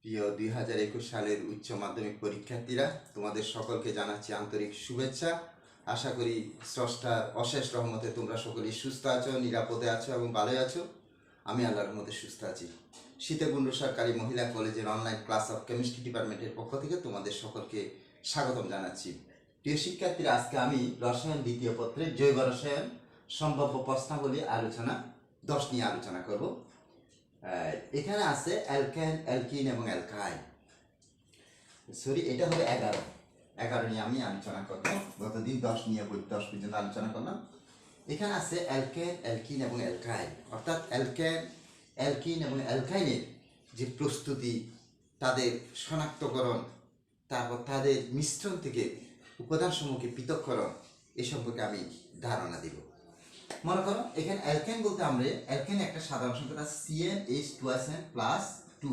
প্রিয় 2021 সালের উচ্চ মাধ্যমিক পরীক্ষার্থীরা, তোমাদের সকলকে জানাচ্ছি আন্তরিক শুভেচ্ছা। আশা করি স্রষ্টার অশেষ রহমতে তোমরা সকলেই সুস্থ আছো, নিরাপদে আছো এবং ভালোই আছো। আমি আল্লাহর রহমতে সুস্থ আছি। সীতাকুণ্ড সরকারি মহিলা কলেজের অনলাইন ক্লাস অফ কেমিস্ট্রি ডিপার্টমেন্টের পক্ষ থেকে তোমাদের সকলকে স্বাগতম জানাচ্ছি। প্রিয় শিক্ষার্থীরা, আজকে আমি রসায়ন দ্বিতীয় পত্রের জৈব রসায়ন সম্ভাব্য প্রশ্নাবলী আলোচনা 10 নিয়ে আলোচনা করব। এখানে আছে অ্যালকেন, অ্যালকিন এবং অ্যালকাইন। এটা হবে 11 নিয়ে আমি আলোচনা করবো। গতদিন 10 নিয়ে 10 পর্যন্ত আলোচনা করলাম। এখানে আছে অ্যালকেন, অ্যালকিন এবং অ্যালকাইন, অর্থাৎ অ্যালকেন, অ্যালকিন এবং অ্যালকাইনের যে প্রস্তুতি, তাদের শনাক্তকরণ, তারপর তাদের মিশ্রণ থেকে উপাদানসমূহকে পৃথককরণ, এ সম্পর্কে আমি ধারণা দিব। মনে করো এখানে অ্যালকেন বলতে আমরা অ্যালকেন একটা সাধারণ সংখ্যা CnH2SN+2,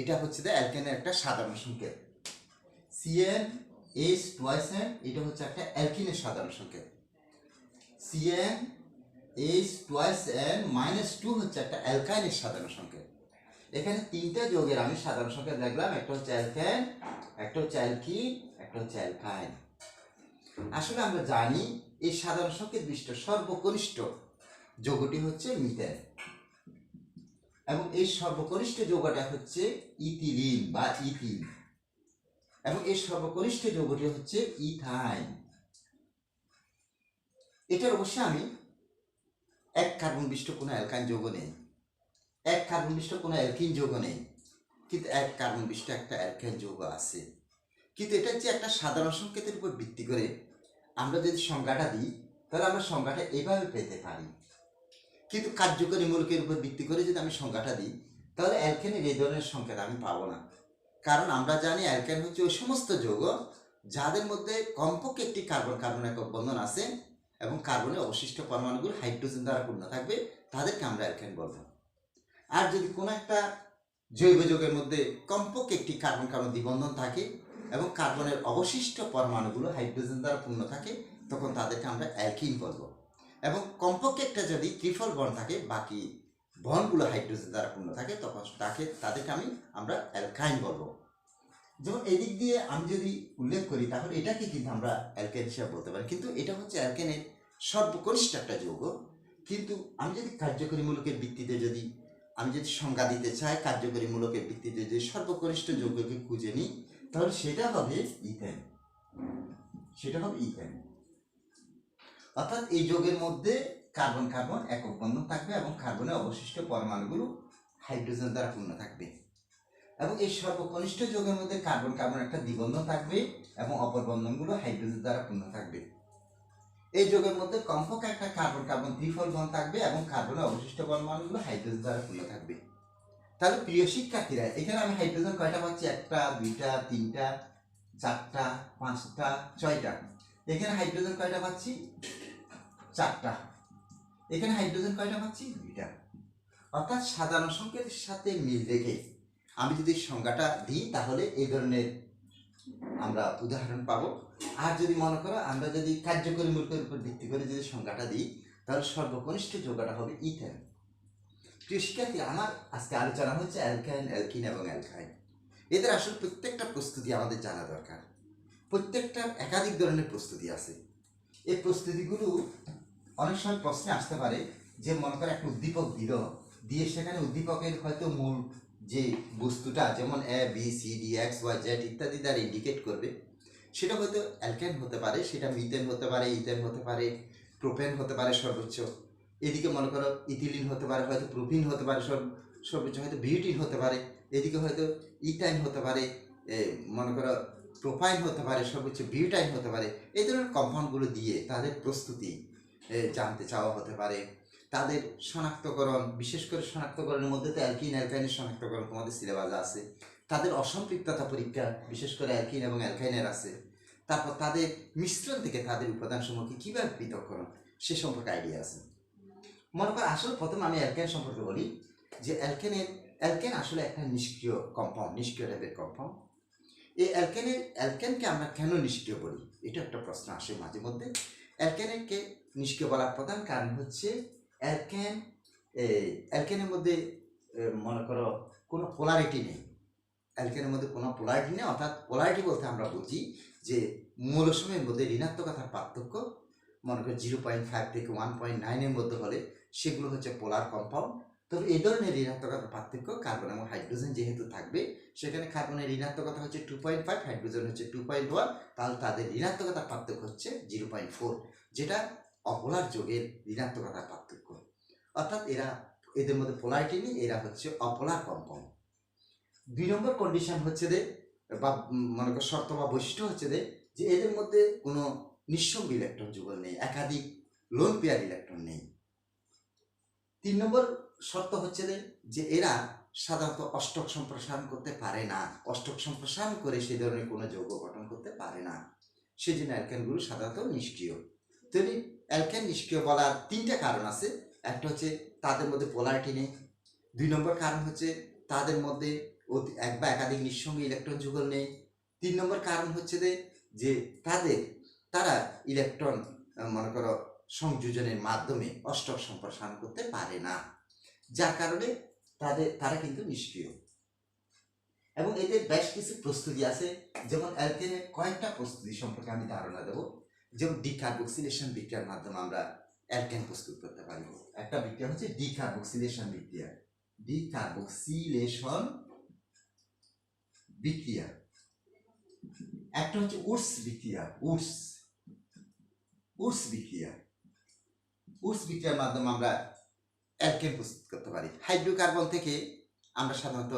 এটা হচ্ছে অ্যালকেনের একটা সাধারণ সংখ্যা। CnH2SN এটা হচ্ছে একটা অ্যালকিনের সাধারণ সংখ্যা। CnH2SN-2 হচ্ছে একটা অ্যালকাইনের সাধারণ সংখ্যা। এখানে তিনটা যৌগের আমি সাধারণ সংখ্যা দেখলাম, একটা হচ্ছে অ্যালকেন, একটা হচ্ছে অ্যালকিন, একটা হচ্ছে অ্যালকাইন। আসলে আমরা জানি এই সাধারণ সংকেত বিশিষ্ট সর্বকনিষ্ঠ যৌগটি হচ্ছে মিথেন, এবং এই সর্বকনিষ্ঠ যৌগটা হচ্ছে ইথিলিন বা ইথিন, এবং এই সর্বকনিষ্ঠ যৌগটি হচ্ছে ইথাইন। এটার অবশ্যই আমি এক কার্বন বিশিষ্ট কোনো অ্যালকাইন যৌগ নেই, এক কার্বন বিশিষ্ট কোনো অ্যালকিন যৌগ নেই, কিন্তু এক কার্বন বিশিষ্ট একটা অ্যালকাইন যৌগ আছে। কিন্তু এটা যে একটা সাধারণ সংকেতের উপর ভিত্তি করে আমরা যদি সংজ্ঞাটা দিই, তাহলে আমরা সংজ্ঞাটা এভাবে পেতে পারি। কিন্তু কার্যকরী মূলকের উপর ভিত্তি করে যদি আমি সংজ্ঞাটা দিই, তাহলে অ্যালকেনের এই ধরনের সংকেত আমি পাবো না। কারণ আমরা জানি অ্যালকেন হচ্ছে ওই সমস্ত যৌগ যাদের মধ্যে কমপক্ষে একটি কার্বন কার্বন একক বন্ধন আছে এবং কার্বনের অবশিষ্ট পরমাণুগুলো হাইড্রোজেন দ্বারা পূর্ণ থাকবে, তাদেরকে আমরা অ্যালকেন বলবো। আর যদি কোনো একটা জৈব যৌগের মধ্যে কমপক্ষে একটি কার্বন কার্বন দ্বিবন্ধন থাকে এবং কার্বনের অবশিষ্ট পরমাণুগুলো হাইড্রোজেন দ্বারা পূর্ণ থাকে, তখন তাদেরকে আমরা অ্যালকিন বলবো। এবং কমপক্ষে একটা যদি ত্রিফল বন্ড থাকে, বাকি বন্ডগুলো হাইড্রোজেন দ্বারা পূর্ণ থাকে, তখন তাদেরকে আমরা অ্যালকাইন বলবো। যেমন এদিক দিয়ে আমি যদি উল্লেখ করি, তাহলে এটাকে কিন্তু আমরা অ্যালকেন হিসাবে বলতে পারি, কিন্তু এটা হচ্ছে অ্যালকেনের সর্বকনিষ্ঠ একটা যৌগ। কিন্তু আমি যদি কার্যকরী মূলকের ভিত্তিতে আমি যদি সংজ্ঞা দিতে চাই, কার্যকরী মূলকের ভিত্তিতে যদি সর্বকনিষ্ঠ যৌগকে খুঁজে নিই, তাহলে সেটা হবে ইথেন। সেটা হবে ইথেন। অর্থাৎ এই যৌগের মধ্যে কার্বন কার্বন একক বন্ধন থাকবে এবং কার্বনের অবশিষ্ট পরমাণুগুলো হাইড্রোজেন দ্বারা পূর্ণ থাকবে, এবং এই সর্বকনিষ্ঠ যৌগের মধ্যে কার্বন কার্বন একটা দ্বিবন্ধন থাকবে এবং অপর বন্ধনগুলো হাইড্রোজেন দ্বারা পূর্ণ থাকবে। এই যৌগের মধ্যে কমপক্ষে একটা কার্বন কার্বন ত্রিফল বন্ধন থাকবে এবং কার্বনের অবশিষ্ট পরমাণুগুলো হাইড্রোজেন দ্বারা পূর্ণ থাকবে। তাহলে প্রিয় শিক্ষার্থীরা, এখানে আমি হাইড্রোজেন কয়টা পাচ্ছি? 1টা, 2টা, 3টা, 4টা, 5টা, 6টা। এখানে হাইড্রোজেন কয়টা পাচ্ছি? 4টা। এখানে হাইড্রোজেন কয়টা পাচ্ছি? 2টা। অর্থাৎ সাধারণ সংকেতের সাথে মিল রেখে আমি যদি সংজ্ঞাটা দিই, তাহলে এই ধরনের আমরা উদাহরণ পাবো। আর যদি মনে করো আমরা যদি কার্যকরী মূলকের উপর ভিত্তি করে যদি সংজ্ঞাটা দিই, তাহলে সর্বকনিষ্ঠ যৌগটা হবে ইথেন। প্রিয় শিক্ষার্থী, আমার আজকে আলোচনা হচ্ছে অ্যালকেন, অ্যালকিন এবং অ্যালকাইন। এদের আসলে প্রত্যেকটা প্রস্তুতি আমাদের জানা দরকার। প্রত্যেকটার একাধিক ধরনের প্রস্তুতি আছে। এই প্রস্তুতিগুলো অনেক সময় প্রশ্নে আসতে পারে, যে মনে করে একটা উদ্দীপক দিয়ে সেখানে উদ্দীপকের হয়তো মূল যে বস্তুটা, যেমন ABCDXYZ ইত্যাদি দ্বারা ইন্ডিকেট করবে, সেটা হয়তো অ্যালকেন হতে পারে, সেটা মিথেন হতে পারে, ইথেন হতে পারে, প্রোপেন হতে পারে সর্বোচ্চ। এদিকে মনে করো ইথিলিন হতে পারে, হয়তো প্রোপিন হতে পারে সর্বোচ্চ, হয়তো বিউটিন হতে পারে, এদিকে হয়তো ইথাইন হতে পারে, মনে করো প্রোপাইন হতে পারে, সর্বোচ্চ বিউটাইন হতে পারে। এই ধরনের কম্পাউন্ডগুলো দিয়ে তাদের প্রস্তুতি জানতে চাওয়া হতে পারে। তাদের শনাক্তকরণ, বিশেষ করে শনাক্তকরণের মধ্যে তো অ্যালকিন, অ্যালকাইনের শনাক্তকরণ তোমাদের সিলেবাসে আছে। তাদের অসম্পৃক্ততা পরীক্ষা বিশেষ করে অ্যালকিন এবং অ্যালকাইনের আছে। তারপর তাদের মিশ্রণ থেকে তাদের উপাদানসমূহকে কীভাবে পৃথককরণ, সে সম্পর্কে আইডিয়া আছে। মনে করো আসলে প্রথমে আমি অ্যালকেন সম্পর্কে বলি, যে অ্যালকেন আসলে একটা নিষ্ক্রিয় কম্পাউন্ড, নিষ্ক্রিয় টাইপের কম্পাউন্ড। এই অ্যালকেনকে আমরা কেন নিষ্ক্রিয় বলি, এটা একটা প্রশ্ন আসে মাঝে মধ্যে। অ্যালকেনকে নিষ্ক্রিয় বলার প্রধান কারণ হচ্ছে অ্যালকেনের মধ্যে মনে করো কোনো পোলারিটি নেই। অ্যালকেনের মধ্যে কোনো পোলারিটি নেই, অর্থাৎ পোলারিটি বলতে আমরা বুঝি যে মৌলসমূহের মধ্যে ঋণাত্মকতার পার্থক্য মনে করি 0.5 থেকে 1.9-এর মধ্যে হলে সেগুলো হচ্ছে পোলার কম্পাউন্ড। তবে এই ধরনের ঋণাত্মকতার পার্থক্য কার্বন এবং হাইড্রোজেন যেহেতু থাকবে, সেখানে কার্বনের ঋণাত্মকতা হচ্ছে 2.5, হাইড্রোজেন হচ্ছে 2.1, তাহলে তাদের ঋণাত্মকতার পার্থক্য হচ্ছে 0.4, যেটা অপোলার যৌগের ঋণাত্মকতার পার্থক্য। অর্থাৎ এদের মধ্যে পোলারিটি নেই, এরা হচ্ছে অপোলার কম্পাউন্ড। 2 নম্বর কন্ডিশন হচ্ছে বা মনে কর শর্ত বা বৈশিষ্ট্য হচ্ছে যে এদের মধ্যে কোনো নিঃসঙ্গ ইলেকট্রন যুগল নেই, একাধিক লোন পেয়ার ইলেকট্রন নেই। 3 নম্বর শর্ত হচ্ছে যে এরা সাধারণত অষ্টক সম্প্রসারণ করতে পারে না, অষ্টক সম্প্রসারণ করে সেই ধরনের কোনো যৌগ গঠন করতে পারে না, সেই জন্য অ্যালকেনগুলো সাধারণত নিষ্ক্রিয়। তবে অ্যালকেন নিষ্ক্রিয় বলার 3টা কারণ আছে। একটা হচ্ছে তাদের মধ্যে পোলারিটি নেই, 2 নম্বর কারণ হচ্ছে তাদের মধ্যে এক বা একাধিক নিঃসঙ্গ ইলেকট্রন যুগল নেই, 3 নম্বর কারণ হচ্ছে যে তারা ইলেকট্রন মনে করো সংযোজনের মাধ্যমে অষ্টক সম্প্রসারণ করতে পারে না, যার কারণে তারা কিন্তু নিষ্ক্রিয়। এবং এদের বেশ কিছু প্রস্তুতি আছে, যেমন অ্যালকেনের কয়েকটা প্রস্তুতি সম্পর্কে আমি ধারণা দেবো। যেমন ডিকার্বক্সিলেশন বিক্রিয়ার মাধ্যমে আমরা অ্যালকেন প্রস্তুত করতে পারি। একটা বিক্রিয়া হচ্ছে ডিকার্বক্সিলেশন বিক্রিয়া, ডিকার্বক্সিলেশন বিক্রিয়া। একটা হচ্ছে উডস বিক্রিয়া, উডস বিক্রিয়া। উডস বিক্রিয়ার মাধ্যমে আমরা অ্যালকেন প্রস্তুত করতে পারি। হাইড্রোকার্বন থেকে আমরা সাধারণত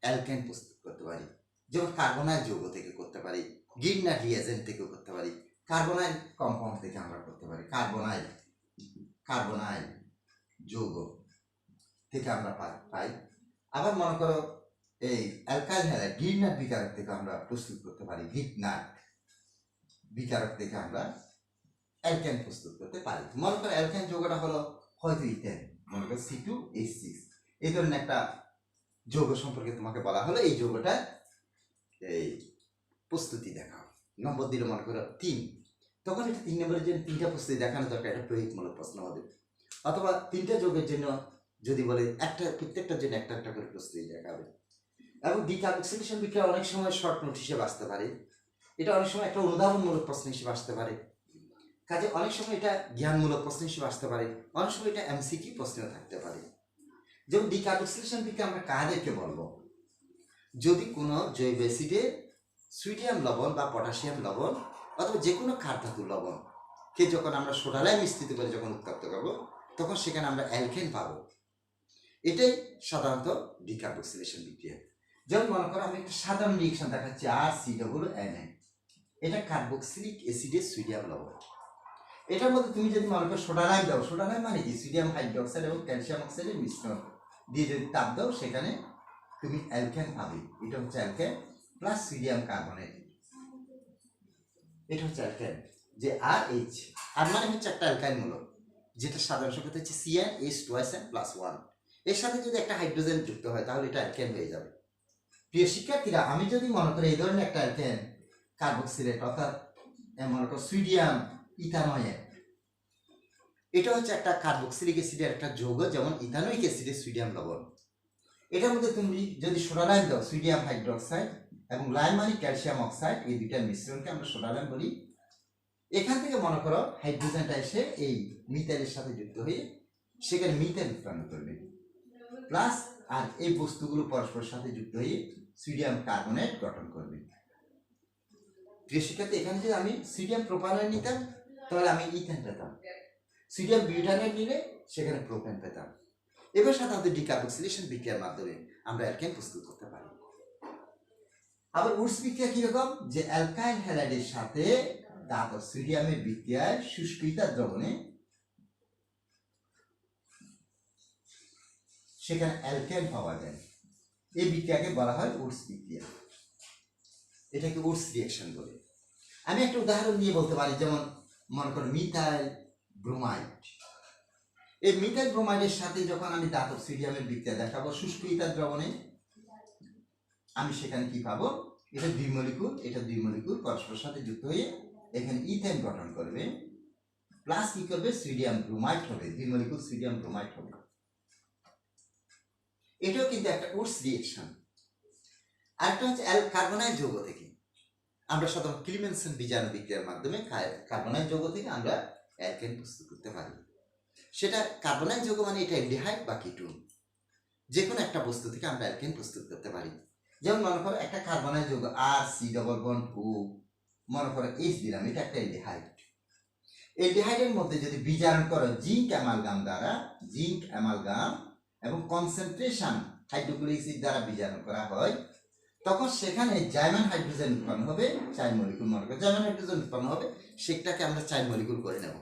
অ্যালকেন প্রস্তুত করতে পারি, যেমন কার্বনাইল যৌগ থেকে করতে পারি, গির্নার রিয়েজেন্ট থেকেও করতে পারি, কার্বনাইল কম্পাউন্ড থেকে আমরা করতে পারি, কার্বনাইল যৌগ থেকে আমরা পাই। আবার মনে করো এই অ্যালকাইল হ্যালাইড গির্নার বিকারক থেকে আমরা প্রস্তুত করতে পারি, গির্নার বিকারক থেকে আমরা অ্যালকেন প্রস্তুত করতে পারি। মনে করো অ্যালকেন যৌগটা হলো হয়তো ইথেন, মনে করো C2H6, এই ধরনের একটা যৌগ সম্পর্কে তোমাকে বলা হলো, এই যৌগটা এই প্রস্তুতি দেখাও, নম্বর দিলে মনে করো 3, তখন এটা 3 নম্বরের জন্য 3টা প্রস্তুতি দেখানো দরকার, এটা প্রয়োগমূলক প্রশ্ন হবে। অথবা 3টা যৌগের জন্য যদি বলে প্রত্যেকটার জন্য একটা একটা করে প্রস্তুতি দেখাবে। এবং ডিকার্বক্সিলেশন বিক্রিয়া অনেক সময় শর্ট নোট হিসেবে আসতে পারে, এটা অনেক সময় একটা অনুধাবনমূলক প্রশ্ন হিসেবে আসতে পারে, কাজে অনেক সময় এটা জ্ঞানমূলক প্রশ্ন হিসেবে আসতে পারে, অনেক সময় এটা এমসিকিউ প্রশ্ন থাকতে পারে। যেমন ডিকার্বক্সিলেশন বিক্রিয়া আমরা কাদেরকে বলবো? যদি কোনো জৈব অ্যাসিডে সোডিয়াম লবণ বা পটাশিয়াম লবণ অথবা যে কোনো ক্ষার ধাতুর লবণ কে যখন আমরা সোডালায় মিশ্রিত করে যখন উত্তপ্ত করব, তখন সেখানে আমরা অ্যালকেন পাবো। এটাই সাধারণত ডিকার্বক্সিলেশন বিক্রিয়া। যেমন মনে করো আমি একটা সাধারণ রিয়েকশন দেখাচ্ছি, RCOONA, এটা কার্বক্সিলিক অ্যাসিডের সোডিয়াম লবণ। এটার মধ্যে তুমি যদি মনে করো সোডালাইম দাও, সোডালাইম মানে কি? সোডিয়াম হাইড্রোক্সাইড এবং ক্যালসিয়াম অক্সাইডের মিশ্রণ দিয়ে যদি তাপ দাও, সেখানে তুমি অ্যালকেন পাবে। এটা হচ্ছে অ্যালকেন প্লাস সোডিয়াম কার্বনেট, এটা হচ্ছে অ্যালকেন। যে RH, আর মানে হচ্ছে একটা অ্যালকাইল মূলক, যেটা সাধারণ সংখ্যা হচ্ছে CnH2n+1, এর সাথে যদি একটা হাইড্রোজেন যুক্ত হয় তাহলে এটা অ্যালকেন হয়ে যাবে। প্রিয় শিক্ষার্থীরা, আমি যদি মনে করি এই ধরনের একটা অ্যালকেন কার্বক্সিলেট, অর্থাৎ মনে করো সোডিয়াম ইথানয়েড, এটা হচ্ছে একটা কার্বক্সিলিক অ্যাসিডের একটা যৌগ, যেমন ইথানোয়িক অ্যাসিডের সোডিয়াম লবণ। এটার মধ্যে তুমি যদি সোডালাইম দাও, সোডিয়াম হাইড্রোক্সাইড এবং লাইম মানে ক্যালসিয়াম অক্সাইড, এই দুইটার মিশ্রণকে আমরা সোডালাইম বলি। এখান থেকে মনে করো হাইড্রোজেনটা এসে এই মিথাইলের সাথে যুক্ত হয়ে সেখানে মিথাইল উৎপন্ন করবে, প্লাস আর এই বস্তুগুলো পরস্পরের সাথে যুক্ত হয়ে সোডিয়াম কার্বনেট গঠন করবে। প্রিয় শিক্ষার্থী, এখানে যদি আমি সোডিয়াম প্রোপানয়েড নিতাম তাহলে আমি ইথেন পেতাম, সোডিয়াম বিউটানেট নিলে সেখানে প্রোপেন পেতাম। এবার সাধারণত ডিকার্বক্সিলেশন বিক্রিয়ার মাধ্যমে আমরা অ্যালকেন প্রস্তুত করতে পারি। আবার উডস বিক্রিয়া কিরকম? যে অ্যালকাইল হ্যালাইডের সাথে ধাতব সোডিয়ামের বিক্রিয়ায় শুষ্ক ইথার দ্রবণে সেখানে অ্যালকেন পাওয়া যায়, এই বিক্রিয়াকে বলা হয় উডস বিক্রিয়া, এটাকে উডস রিঅ্যাকশন বলে। আমি একটা উদাহরণ দিয়ে বলতে পারি, যেমন মনে করো মিথাইল ব্রোমাইড, এই মিথাইল ব্রোমাইডের সাথে যখন আমি ধাতব সোডিয়ামের বিক্রিয়া দেখাবো শুষ্ক ইথার দ্রবণে, আমি সেখানে কি পাবো? এটা দুই মলিকুল পরস্পরের সাথে যুক্ত হয়ে এখানে ইথেন গঠন করবে, প্লাস কি করবে? সোডিয়াম ব্রোমাইড হবে, দুই মলিকুল সোডিয়াম ব্রোমাইড হবে। এটাও কিন্তু একটা উডস রিঅ্যাকশন। আরেকটা হচ্ছে কার্বনাইল যৌগ থেকে আমরা সাধারণত ক্লিমেনসন বীজাণু বিক্রিয়ার মাধ্যমে কার্বনাইল যৌগ থেকে আমরা অ্যালকেন প্রস্তুত করতে পারি। সেটা কার্বনাইল যৌগ মানে এটা অ্যালডিহাইড বা কিটোন, যে কোনো একটা বস্তু থেকে আমরা অ্যালকেন প্রস্তুত করতে পারি। যেমন মনে করো একটা কার্বনাইল যৌগ R⁻C⁻ মনে করো H দিলাম, এটা একটা অ্যালডিহাইড। অ্যালডিহাইডের মধ্যে যদি বীজাণু করো জিঙ্ক অ্যামালগাম দ্বারা, জিঙ্ক অ্যামালগাম এবং কনসেন্ট্রেশন হাইড্রোক্লোরিক অ্যাসিড দ্বারা বীজাণু করা হয়, তখন সেখানে জার্মান হাইড্রোজেন উৎপন্ন হবে, 4 মলিকুল মনে করো জার্মান হাইড্রোজেন উৎপন্ন হবে, সেটাকে আমরা 4 মলিকুল করে নেব।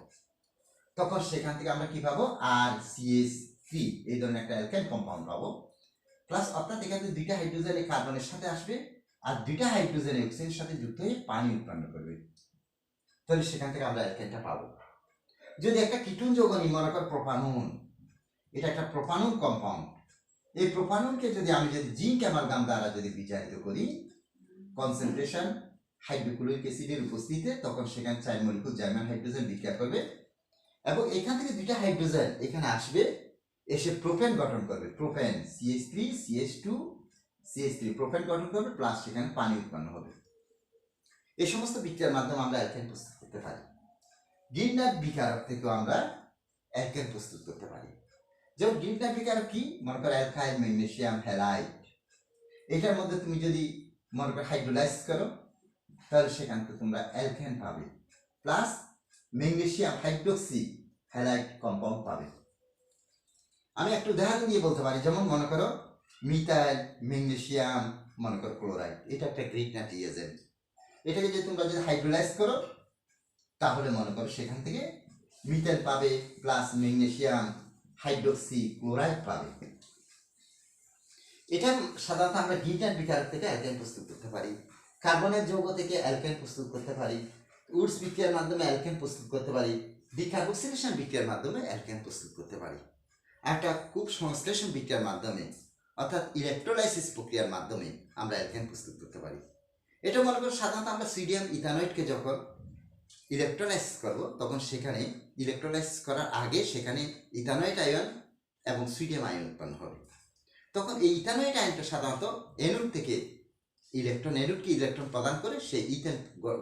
তখন সেখান থেকে আমরা কি পাবো, RCH3 এই ধরনের একটা অ্যালকেন কম্পাউন্ড পাবো। প্লাস অর্থাৎ এখানে দুইটা হাইড্রোজেন এই কার্বনের সাথে আসবে আর দুইটা হাইড্রোজেন অক্সিজেনের সাথে যুক্ত হয়ে পানি উৎপন্ন করবে, তাহলে সেখান থেকে আমরা অ্যালকেনটা পাবো। যদি একটা কিটোন যৌগ নিই, মনে কর প্রোপানন, এটা একটা প্রোপানন কম্পাউন্ড। এই প্রোপাননকে যদি আমি জিঙ্ক অ্যামালগাম দ্বারা যদি বিজারিত করি কনসেন্ট্রেশন হাইড্রোক্লোরিক অ্যাসিডের উপস্থিতিতে, তখন সেখানে 4 মলিকুল জার্মান হাইড্রোজেন বিক্রিয়া করবে এবং এখান থেকে দুইটা হাইড্রোজেন এখানে আসবে, এসে প্রোপেন গঠন করবে, propane CH3 CH2 CH3 propane গঠন করবে, প্লাস সেখানে পানি উৎপন্ন হবে। এই সমস্ত বিক্রিয়ার মাধ্যমে আমরা অ্যালকেন প্রস্তুত করতে পারি। গিরনার বিকারক থেকেও আমরা অ্যালকেন প্রস্তুত করতে পারি। যেমন গিরনার বিকারক কি, মনে করো অ্যালকাইল ম্যাগনেসিয়াম হ্যালাইড, এটার মধ্যে তুমি যদি মনে করো হাইড্রোলাইজ করো, তাহলে সেখান থেকে তোমরা অ্যালকেন পাবে, plus magnesium hydroxy halide compound পাবে। আমি একটা উদাহরণ দিয়ে বলতে পারি, যেমন মনে করো মিথাইল ম্যাগনেসিয়াম মনে করো ক্লোরাইড, এটা একটা গ্রিগনার রিয়েজেন্ট। এটাকে যদি তোমরা হাইড্রোলাইজ করো, তাহলে মনে করো সেখান থেকে মিথাইল পাবে, প্লাস ম্যাগনেসিয়াম হাইড্রোক্সি ক্লোরাইড পাবে। এটা সাধারণত আমরা গিরনার বিকারক থেকে অ্যালকেন প্রস্তুত করতে পারি। কার্বনের যৌগ থেকে অ্যালকেন প্রস্তুত করতে পারি, উডস বিক্রিয়ার মাধ্যমে অ্যালকেন প্রস্তুত করতে পারি, ডিকার্বক্সিলেশন বিক্রিয়ার মাধ্যমে অ্যালকেন প্রস্তুত করতে পারি। একটা খুব সংশ্লেষণ বিক্রিয়ার মাধ্যমে অর্থাৎ ইলেকট্রোলাইসিস প্রক্রিয়ার মাধ্যমে আমরা অ্যালকেন প্রস্তুত করতে পারি। এটা মনে করো সাধারণত আমরা সোডিয়াম ইথানয়েডকে যখন ইলেকট্রোলাইসিস করব, তখন সেখানে ইলেকট্রোলাইসিস করার আগে সেখানে ইথানয়েড আয়ন এবং সোডিয়াম আয়ন উৎপন্ন হবে। তখন এই ইথানয়েড আয়নটা সাধারণত অ্যানোড থেকে অ্যানোডকে ইলেকট্রন প্রদান করে সে ইথেন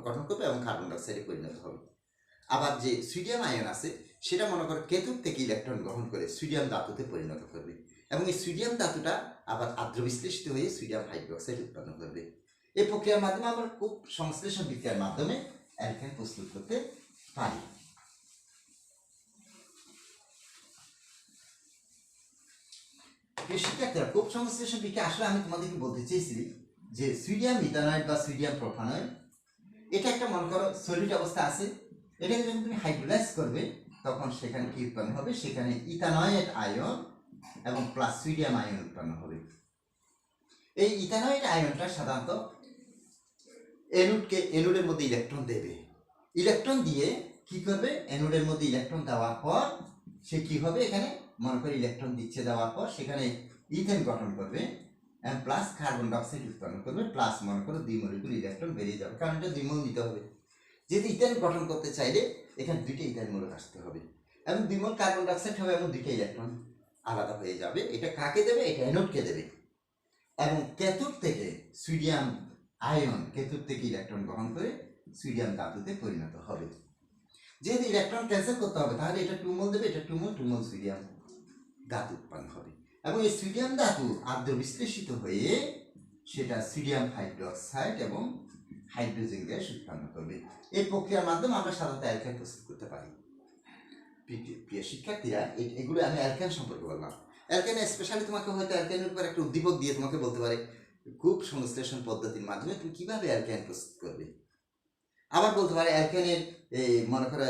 গঠন করবে এবং কার্বন ডাইঅক্সাইডে পরিণত হবে। আবার যে সোডিয়াম আয়ন আছে, সেটা মনে করো কেতুর থেকে ইলেকট্রন গ্রহণ করে সোডিয়াম ধাতুতে পরিণত করবে এবং এই সোডিয়াম ধাতুটা আবার আদ্র বিশ্লেষিত হয়ে সোডিয়াম হাইড্রোক্সাইড উৎপন্ন করবে। এই প্রক্রিয়ার মাধ্যমে আমরা খুব সংশ্লেষণ বিক্রিয়ার মাধ্যমে অ্যালকেন প্রস্তুত করতে পারি। শিক্ষার্থীরা, খুব সংশ্লেষণ বিক্রিয়া আসলে আমি তোমাদেরকে বলতে চেয়েছি যে সোডিয়াম ইথানয়েড বা সোডিয়াম প্রোপানয়েড, এটা একটা মনে করো সলিড অবস্থা আছে, এটাকে যখন তুমি হাইড্রোলাইজ করবে, তখন সেখানে কি উৎপন্ন হবে, সেখানে ইথানয়েড আয়ন এবং প্লাস সোডিয়াম আয়ন উৎপন্ন হবে। এই ইথানয়েড আয়নটা সাধারণত অ্যানোডের মধ্যে ইলেকট্রন দেবে, ইলেকট্রন দিয়ে কি করবে, অ্যানোডের মধ্যে ইলেকট্রন দেওয়ার পর সে কি হবে, এখানে মনে করো ইলেকট্রন দিচ্ছে, দেওয়ার পর সেখানে ইথেন গঠন করবে প্লাস কার্বন ডাইঅক্সাইড উৎপন্ন করবে, প্লাস মনে করো 2 মলিকুল ইলেকট্রন বেরিয়ে যাবে, কারণ এটা 2 মোল নিতে হবে। যেহেতু ইথেন গঠন করতে চাইলে এখানে 2টা ইথাইল মূলক আসতে হবে এবং 2 মোল কার্বন ডাইঅক্সাইড হবে এবং 2টা ইলেকট্রন আলাদা হয়ে যাবে। এটা কাকে দেবে, এটা অ্যানোডকে দেবে এবং ক্যাথোড থেকে সোডিয়াম আয়ন ক্যাথোড থেকে ইলেকট্রন গ্রহণ করে সোডিয়াম ধাতুতে পরিণত হবে। যেহেতু ইলেকট্রন ক্যান্সেল করতে হবে, তাহলে এটা 2 মোল দেবে, এটা 2 মোল সোডিয়াম ধাতু উৎপন্ন হবে এবং এই সোডিয়াম ধাতু আদ্র বিশ্লেষিত হয়ে সেটা সোডিয়াম হাইড্রোক্সাইড এবং হাইড্রোজেন গ্যাস উৎপন্ন করবে। এই প্রক্রিয়ার মাধ্যমে আমরা সাধারণত অ্যালকেন প্রস্তুত করতে পারি। প্রিয় শিক্ষার্থীরা, এগুলো আমি অ্যালকেন সম্পর্কে বললাম। অ্যালকেনে স্পেশালি তোমাকে হয়তো অ্যালকেনের উপর একটা উদ্দীপক দিয়ে তোমাকে বলতে পারে খুব সংশ্লেষণ পদ্ধতির মাধ্যমে তুমি কিভাবে অ্যালকেন প্রস্তুত করবে। আবার বলতে পারে অ্যালকেনের মনে করো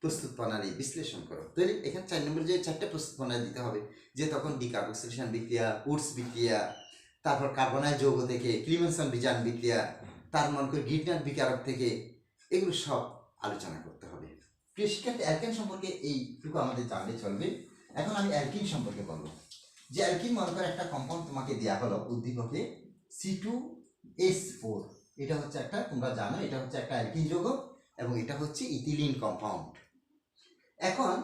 প্রস্তুত প্রণালী বিশ্লেষণ করো। তাহলে এখানে 4 নম্বর যে 4টা প্রস্তুত প্রণালী দিতে হবে, যে তখন ডিকার্বক্সিলেশন বিক্রিয়া, উডস বিক্রিয়া, তারপর কার্বনাইল যৌগ থেকে ক্লিমেনসন বীজাণু বিক্রিয়া, তার মনে করে গিরনার বিকারক থেকে, এগুলো সব আলোচনা করতে হবে। প্রিয় শিক্ষার্থী, অ্যালকেন সম্পর্কে এইটুকু আমাদের জানলে চলবে। এখন আমি অ্যালকিন সম্পর্কে বলবো। যে অ্যালকিন মনে করে একটা কম্পাউন্ড তোমাকে দেওয়া হলো উদ্দীপকে C2H4, এটা হচ্ছে একটা, তোমরা জানো এটা হচ্ছে একটা অ্যালকিন যৌগ এবং এটা হচ্ছে ইথিলিন কম্পাউন্ড। এখন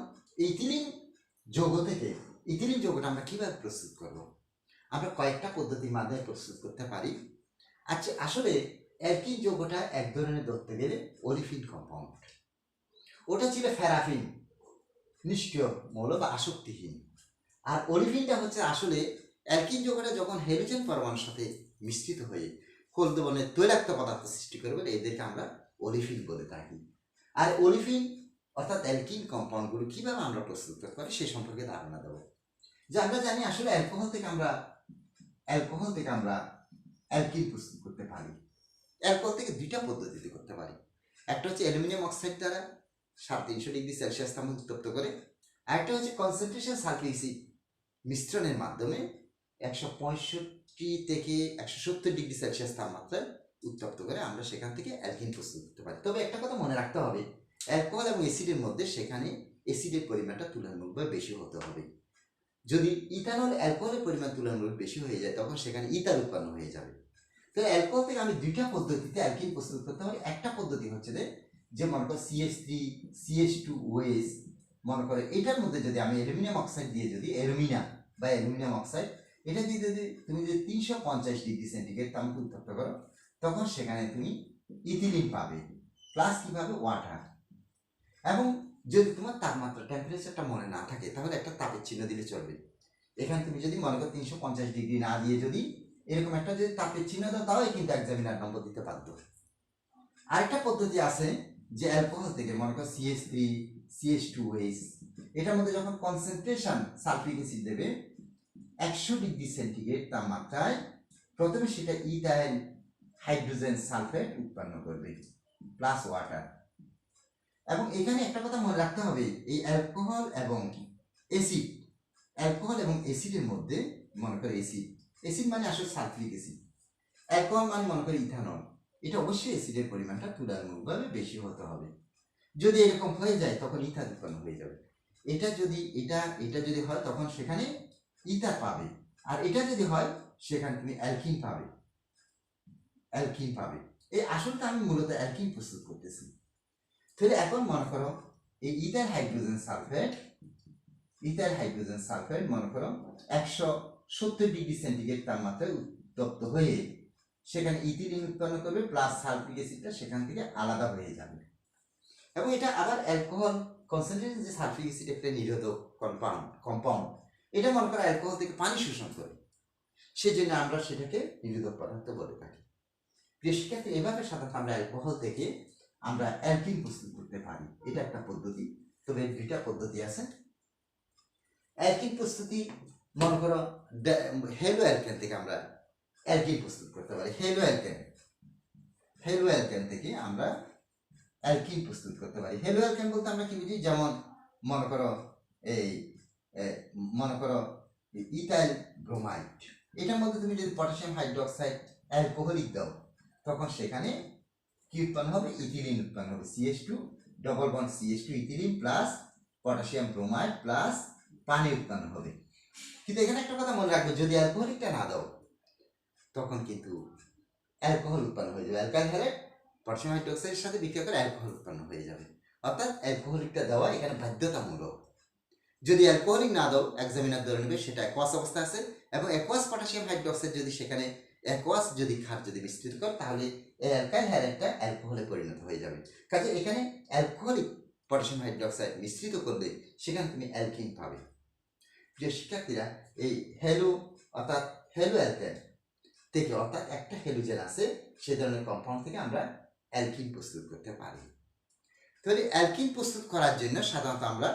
ইথিলিন যৌগ থেকে ইথিলিন যৌগটা আমরা কিভাবে প্রস্তুত করব? আমরা কয়েকটা পদ্ধতির মাধ্যমে প্রস্তুত করতে পারি। আচ্ছা, আসলে অ্যালকিন যৌগটা এক ধরনের ধরতে গেলে ওলিফিন কম্পাউন্ড। ওটা ছিল ফেরাফিন, নিষ্ক্রিয় মৌল বা আসক্তিহীন। আর ওলিফিনটা হচ্ছে আসলে অ্যালকিন যৌগটা যখন হাইড্রোজেন পরমাণুর সাথে মিশ্রিত হয়ে কলদবনের তৈলাক্ত পদার্থ সৃষ্টি করবে, এদেরকে আমরা ওলিফিন বলে থাকি। আর ওলিফিন অর্থাৎ অ্যালকিন কম্পাউন্ডগুলো কীভাবে আমরা প্রস্তুত করতে পারি সে সম্পর্কে ধারণা দেবো। যে আমরা জানি আসলে অ্যালকোহল থেকে আমরা অ্যালকিন প্রস্তুত করতে পারি। অ্যালকোহল থেকে দুইটা পদ্ধতিতে করতে পারি। একটা হচ্ছে অ্যালুমিনিয়াম অক্সাইড দ্বারা 350°C তাপমাত্রায় উত্তপ্ত করে, আরেকটা হচ্ছে কনসেন্ট্রেশন সালফিউরিক অ্যাসিড মিশ্রণের মাধ্যমে 165 থেকে 170°C তাপমাত্রায় উত্তপ্ত করে আমরা সেখান থেকে অ্যালকিন প্রস্তুত করতে পারি। তবে একটা কথা মনে রাখতে হবে, অ্যালকোহল এবং অ্যাসিডের মধ্যে সেখানে অ্যাসিডের পরিমাণটা তুলনামূলকভাবে বেশি হতে হবে। যদি ইথানল অ্যালকোহলের পরিমাণ তুলনামূলক বেশি হয়ে যায় তখন সেখানে ইথার উৎপন্ন হয়ে যাবে। তো অ্যালকোহল থেকে আমি দুইটা পদ্ধতিতে অ্যালকিন প্রস্তুত করতে পারি। একটা পদ্ধতি হচ্ছে যে মনে করো CH3 CH2OH, মনে করে এটার মধ্যে যদি আমি অ্যালুমিনিয়াম অক্সাইড দিয়ে যদি অ্যালুমিনিয়াম অক্সাইড এটা দিয়ে যদি তুমি যদি 350°C তাপমাত্রায় উত্তপ্ত করো তখন সেখানে তুমি ইথিলিন পাবে, প্লাস কি পাবে, ওয়াটার। এবং যদি তোমার তাপমাত্রা টেম্পারেচারটা মনে না থাকে তাহলে একটা তাপের চিহ্ন দিলে চলবে। এখানে তুমি যদি মনে করো 350° না দিয়ে যদি এরকম একটা যদি তাপের চিহ্ন দাও তাহলে কিন্তু এক্সামিনার নম্বর দিতে বাধ্য। আরেকটা পদ্ধতি আছে যে অ্যালকোহল থেকে মনে করো CH3 CH2OH এটার মধ্যে যখন কনসেন্ট্রেশন সালফিউরিক অ্যাসিড দেবে 100°C তাপমাত্রায়, প্রথমে সেটা ইথাইল হাইড্রোজেন সালফেট উৎপন্ন করবে প্লাস ওয়াটার। এবং এখানে একটা কথা মনে রাখতে হবে, এই অ্যালকোহল এবং অ্যাসিডের মধ্যে মনে করো অ্যাসিড মানে আসলে সালফিউরিক অ্যাসিড, অ্যালকোহল মানে মনে করো ইথানল, এটা অবশ্যই অ্যাসিডের পরিমাণটা তুলনামূলকভাবে বেশি হতে হবে। যদি এরকম হয়ে যায় তখন ইথার উৎপন্ন হয়ে যাবে। এটা যদি হয় তখন সেখানে ইথার পাবে, আর এটা যদি হয় সেখানে তুমি অ্যালকিন পাবে। এই আসলটা আমি মূলত অ্যালকিন প্রস্তুত করতেছি। তাহলে এখন মনে করো এই ইথাইল হাইড্রোজেন সালফেট মনে করো 170°C তাপমাত্রায় উত্তপ্ত হয়ে সেখানে ইথিলিন উৎপন্ন করবে, প্লাস সালফিউরিক অ্যাসিডটা সেখান থেকে আলাদা হয়ে যাবে। এবং এটা আবার অ্যালকোহল কনসেন্ট্রেশন যে সালফিউরিক অ্যাসিড একটা নিরোধক কম্পাউন্ড, এটা মনে করো অ্যালকোহল থেকে পানি শোষণ করে, সেজন্য আমরা সেটাকে নিরোধক পদার্থ বলে থাকি। প্রিয় শিক্ষার্থী, এভাবে সাধারণত আমরা অ্যালকোহল থেকে আমরা অ্যালকিন প্রস্তুত করতে পারি। এটা একটা পদ্ধতি। তবে দুইটা পদ্ধতি আছে অ্যালকিন প্রস্তুতি। মনে করো হেলো অ্যালকেন থেকে আমরা অ্যালকিন প্রস্তুত করতে পারি। হেলো অ্যালকেন থেকে আমরা অ্যালকিন প্রস্তুত করতে পারি। হেলো অ্যালকেন বলতে আমরা কি বুঝি, যেমন মনে করো ইথাইল ব্রোমাইড, এটার মধ্যে তুমি যদি পটাশিয়াম হাইড্রোক্সাইড অ্যালকোহলিক দাও তখন সেখানে কি উৎপন্ন হবে, ইথিলিন উৎপন্ন হবে। CH2 double bond CH2 ethylene plus potassium bromide plus পানি উৎপন্ন হবে। কিন্তু এখানে একটা কথা মনে রাখবে, যদি অ্যালকোহলিকটা না দাও তখন কিন্তু অ্যালকোহল উৎপন্ন হয়ে যাবে। অ্যালকাইল হ্যালাইড পটাশিয়াম হাইড্রোক্সাইডের সাথে বিক্রিয়া করে অ্যালকোহল উৎপন্ন হয়ে যাবে। অর্থাৎ অ্যালকোহলিকটা দেওয়া এখানে বাধ্যতামূলক। যদি অ্যালকোহলিক না দাও এক্সামিনার ধরে নেবে সেটা অ্যাকোয়াস অবস্থা আছে, এবং অ্যাকোয়াস পটাশিয়াম হাইড্রোক্সাইড যদি সেখানে অ্যাকোয়াস যদি ক্ষার যদি মিশ্রিত করে তাহলে এই অ্যালকাইল হ্যালাইডটা অ্যালকোহলে পরিণত হয়ে যাবে। কাজে এখানে অ্যালকোহলিক পটাশিয়াম হাইড্রোক্সাইড মিশ্রিত করলে সেখানে তুমি অ্যালকিন পাবে। প্রিয় শিক্ষার্থীরা, এই হেলো অ্যালকেন থেকে, অর্থাৎ একটা হেলোজেন আছে সে ধরনের কম্পাউন্ড থেকে আমরা অ্যালকিন প্রস্তুত করতে পারি। তাহলে অ্যালকিন প্রস্তুত করার জন্য সাধারণত আমরা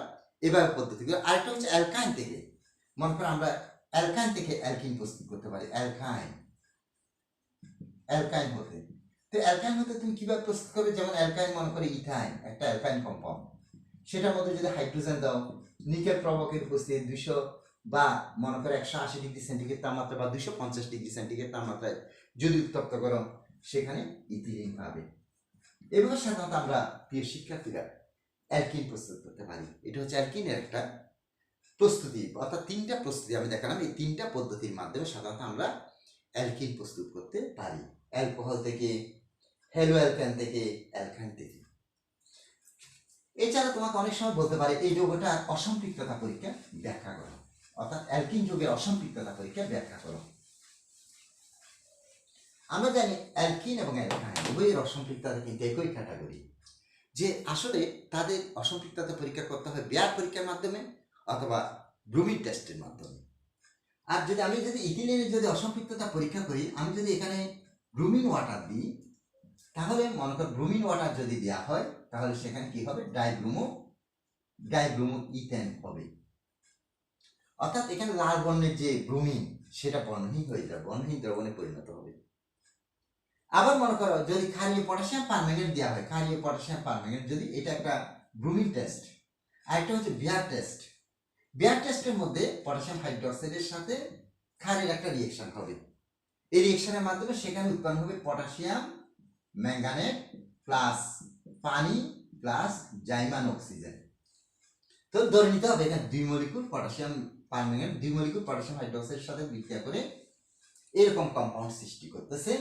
এভাবে পদ্ধতি করি। আরেকটা হচ্ছে অ্যালকাইন থেকে, মনে করো আমরা অ্যালকাইন থেকে অ্যালকিন প্রস্তুত করতে পারি। অ্যালকাইন হতে তো অ্যালকাইন হতে তুমি কিভাবে প্রস্তুত করবে, যেমন অ্যালকাইন মনে করে ইথাইন একটা অ্যালকাইন কম্পাউন্ড, সেটার মধ্যে যদি হাইড্রোজেন দাও, নিকেল প্রবকের উপস্থিতি 200 বা মনে করো 180°C তাপমাত্রা বা 250°C তাপমাত্রায় যদি উত্তপ্ত করো সেখানে ইথিলিন পাবে। এভাবে সাধারণত আমরা প্রিয় শিক্ষার্থীরা অ্যালকিন প্রস্তুত করতে পারি। এটা হচ্ছে অ্যালকিনের একটা প্রস্তুতি, অর্থাৎ 3টা প্রস্তুতি আমি দেখালাম। এই 3টা পদ্ধতির মাধ্যমে সাধারণত আমরা অ্যালকিন প্রস্তুত করতে পারি, অ্যালকোহল থেকে, হেলো অ্যালকেন থেকে, অ্যালকাইন থেকে। এছাড়া তোমাকে অনেক সময় বলতে পারে এই যৌগটার অসম্পৃক্ততা পরীক্ষা ব্যাখ্যা করো, অর্থাৎ অ্যালকিন যৌগের অসম্পৃক্ততা পরীক্ষা ব্যাখ্যা করো। আমরা জানি অ্যালকিন এবং অ্যালকাইন উভয়ের অসম্পৃক্ততা কিন্তু একই ক্যাটাগরি, যে আসলে তাদের অসম্পৃক্ততা পরীক্ষা করতে হয় বেয়ার পরীক্ষার মাধ্যমে অথবা ব্রুমিন টেস্টের মাধ্যমে। আর আমি যদি ইথিলিনের যদি অসম্পৃক্ততা পরীক্ষা করি, আমি যদি এখানে ব্রুমিন ওয়াটার দিই, তাহলে মনে কর ব্রুমিন ওয়াটার যদি দেওয়া হয় তাহলে সেখানে কি হবে, ডাইব্রুমো ইথেন হবে। অর্থাৎ এখানে লাল বর্ণের যে ব্রুমিন সেটা বর্ণহীন হয়ে যাবে, বর্ণহীন দ্রবণে পরিণত হবে। আবার মনে করো যদি ক্ষারীয় পটাশিয়াম পারম্যাঙ্গানেট দেওয়া হয়, ক্ষারীয় পটাশিয়াম পারম্যাঙ্গানেট যদি, এটা একটা ব্রুমিন টেস্ট। আরেকটা হচ্ছে বিয়ার টেস্ট। বিয়ার টেস্টের মধ্যে পটাশিয়াম হাইড্রোক্সাইডের সাথে ক্ষারের একটা রিয়েকশন হবে। এই রিয়েকশনের মাধ্যমে সেখানে উৎপন্ন হবে পটাশিয়াম ম্যাঙ্গানেট প্লাস পানি প্লাস জাইমান অক্সিজেন। তো ধরে নিতে হবে এখানে 2 molecule potassium permanganate 2 molecule potassium হাইড্রোক্সাইডের সাথে বিক্রিয়া করে এরকম কম্পাউন্ড সৃষ্টি করতেছে।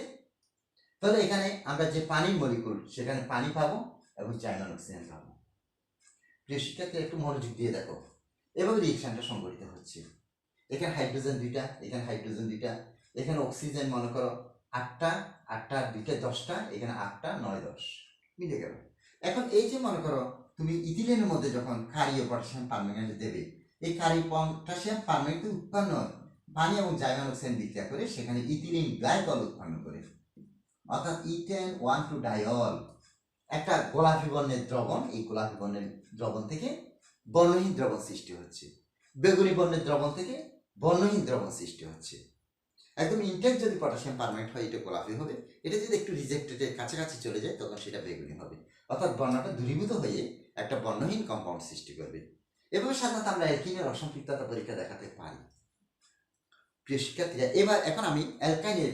তাহলে এখানে আমরা যে পানির মলিকুল সেখানে পানি পাবো এবং জাইমান অক্সিজেন পাবো। প্রিয় শিক্ষার্থী, একটু মনোযোগ দিয়ে দেখো, এভাবে রিয়েকশনটা সংঘটিত হচ্ছে। এখানে হাইড্রোজেন 2টা, এখানে হাইড্রোজেন 2টা, এখানে অক্সিজেন মনে করো 8টা, 8টা 2টা 10টা, এখানে 8টা 9 10 মিলে গেল। এখন এই যে মনে করো তুমি ইথিলিনের মধ্যে যখন ক্ষারীয় পটাশিয়াম পারম্যাঙ্গানেট দেবে, এই ক্ষারীয় পটাশিয়াম পারম্যাঙ্গানেট উৎপন্ন পানি এবং জাইমান অক্সিজেন বিক্রিয়া করে সেখানে ইথিলিন গ্লাইকল উৎপন্ন করে, অর্থাৎ ইথেন 1,2 ডাইল, একটা গোলাপি বর্ণের দ্রবণ। এই গোলাপি বর্ণের দ্রবণ থেকে বর্ণহীন দ্রবণ সৃষ্টি হচ্ছে, বেগুনি বর্ণের দ্রবণ থেকে বর্ণহীন দ্রবণ সৃষ্টি হচ্ছে। একদম ইনটেক যদি পটাশিয়াম পারম্যাঙ্গানেট হয় এটা গোলাপি হবে, এটা যদি একটু রিজেক্টেডের কাছাকাছি চলে যায় তখন সেটা বেগুনি হবে, অর্থাৎ বর্ণটা দূরীভূত হয়ে একটা বর্ণহীন কম্পাউন্ড সৃষ্টি করবে। এভাবে সাধারণত আমরা অ্যালকিনের অসম্পৃক্ততা পরীক্ষা দেখাতে পারি। প্রিয় শিক্ষার্থীরা, এখন আমি অ্যালকাইনের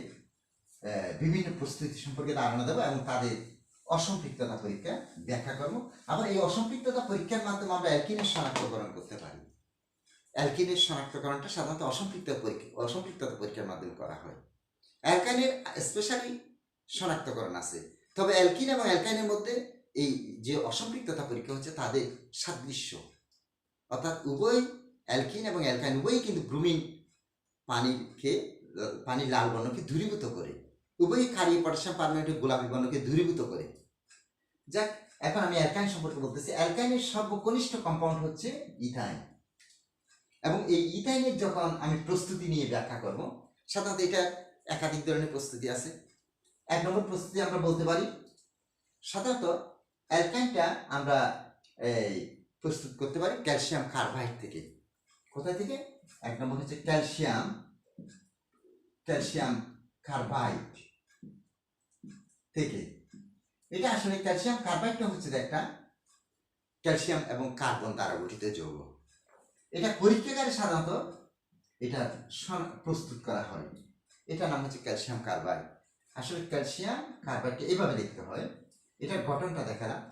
বিভিন্ন প্রস্তুতি সম্পর্কে ধারণা দেবো এবং তাদের অসম্পৃক্ততা পরীক্ষা ব্যাখ্যা করব। আবার এই অসম্পৃক্ততা পরীক্ষার মাধ্যমে আমরা অ্যালকিনের শনাক্তকরণ করতে পারি। অ্যালকিনের শনাক্তকরণটা সাধারণত অসম্পৃক্ততা পরীক্ষার মাধ্যমে করা হয়। অ্যালকাইনের স্পেশালি শনাক্তকরণ আছে, তবে অ্যালকিন এবং অ্যালকাইনের মধ্যে এই যে অসম্পৃক্ততা পরীক্ষা হচ্ছে তাদের সাদৃশ্য, অর্থাৎ উভয় অ্যালকিন এবং অ্যালকাইন উভয়ই কিন্তু ব্রুমিন পানির লাল বর্ণকে দূরীভূত করে, উভয়ই ক্ষারীয় পটাশিয়াম পারম্যাঙ্গানেটের গোলাপি বর্ণকে দূরীভূত করে। যাক, এখন আমি অ্যালকাইন সম্পর্কে বলতেছি। অ্যালকাইনের সর্বকনিষ্ঠ কম্পাউন্ড হচ্ছে ইথাইন, এবং এই ইথাইনের যখন আমি প্রস্তুতি নিয়ে ব্যাখ্যা করব, সাধারণত এটা একাধিক ধরনের প্রস্তুতি আছে। 1 নম্বর প্রস্তুতি আমরা বলতে পারি, সাধারণত অ্যালকাইনটা আমরা প্রস্তুত করতে পারি ক্যালসিয়াম কার্বাইড থেকে। কোথায় থেকে? 1 নম্বর হচ্ছে ক্যালসিয়াম কার্বাইড থেকে। এটা আসলে ক্যালসিয়াম কার্বাইডটা হচ্ছে একটা ক্যালসিয়াম এবং কার্বন দ্বারা গঠিত যৌগ। এটা পরীক্ষাগারে সাধারণত এটা প্রস্তুত করা হয়, এটার নাম হচ্ছে ক্যালসিয়াম কার্বাইড। আসলে ক্যালসিয়াম কার্বাইডকে এইভাবে দেখতে হয়, এটার গঠনটা দেখালাম।